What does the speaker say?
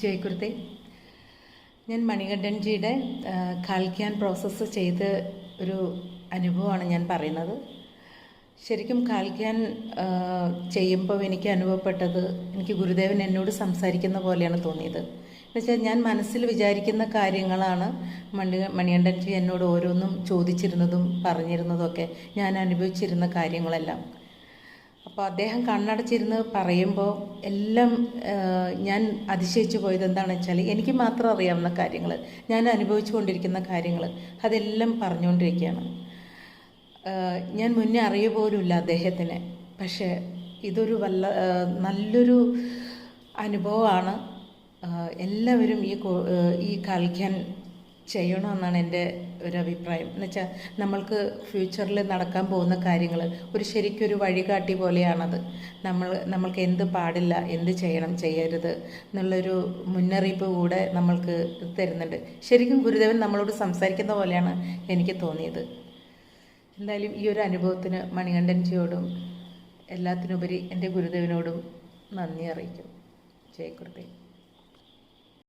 ജയകുർത്തെ. ഞാൻ മണികണ്ഠൻജിയുടെ കാൽക്യാൻ പ്രോസസ്സ് ചെയ്ത് ഒരു അനുഭവമാണ് ഞാൻ പറയുന്നത്. ശരിക്കും കാൽക്യാൻ ചെയ്യുമ്പോൾ എനിക്ക് അനുഭവപ്പെട്ടത്, എനിക്ക് ഗുരുദേവൻ എന്നോട് സംസാരിക്കുന്ന പോലെയാണ് തോന്നിയത്. എന്നുവെച്ചാൽ ഞാൻ മനസ്സിൽ വിചാരിക്കുന്ന കാര്യങ്ങളാണ് മണികണ്ഠൻജി എന്നോട് ഓരോന്നും ചോദിച്ചിരുന്നതും പറഞ്ഞിരുന്നതൊക്കെ, ഞാൻ അനുഭവിച്ചിരുന്ന കാര്യങ്ങളെല്ലാം. അപ്പോൾ അദ്ദേഹം കണ്ണടച്ചിരുന്ന് പറയുമ്പോൾ എല്ലാം ഞാൻ അതിശയിച്ചു പോയത് എന്താണെന്ന് വെച്ചാൽ, എനിക്ക് മാത്രം അറിയാവുന്ന കാര്യങ്ങൾ, ഞാൻ അനുഭവിച്ചു കൊണ്ടിരിക്കുന്ന കാര്യങ്ങൾ, അതെല്ലാം പറഞ്ഞുകൊണ്ടിരിക്കുകയാണ്. ഞാൻ മുന്നേ അറിയ പോലുമില്ല അദ്ദേഹത്തിനെ. പക്ഷേ ഇതൊരു നല്ലൊരു അനുഭവമാണ്. എല്ലാവരും ഈ കാൽക്യാൻ ചെയ്യണമെന്നാണ് എൻ്റെ ഒരു അഭിപ്രായം. എന്നുവെച്ചാൽ നമ്മൾക്ക് ഫ്യൂച്ചറിൽ നടക്കാൻ പോകുന്ന കാര്യങ്ങൾ ശരിക്കൊരു വഴികാട്ടി പോലെയാണത്. നമ്മൾക്ക് എന്ത് പാടില്ല, എന്ത് ചെയ്യണം, ചെയ്യരുത് എന്നുള്ളൊരു മുന്നറിയിപ്പ് കൂടെ നമ്മൾക്ക് തരുന്നുണ്ട്. ശരിക്കും ഗുരുദേവൻ നമ്മളോട് സംസാരിക്കുന്ന പോലെയാണ് എനിക്ക് തോന്നിയത്. എന്തായാലും ഈ ഒരു അനുഭവത്തിന് മണികണ്ഠൻജിയോടും എല്ലാത്തിനുപരി എൻ്റെ ഗുരുദേവനോടും നന്ദി അറിയിക്കും. ജയകുർത്തെ.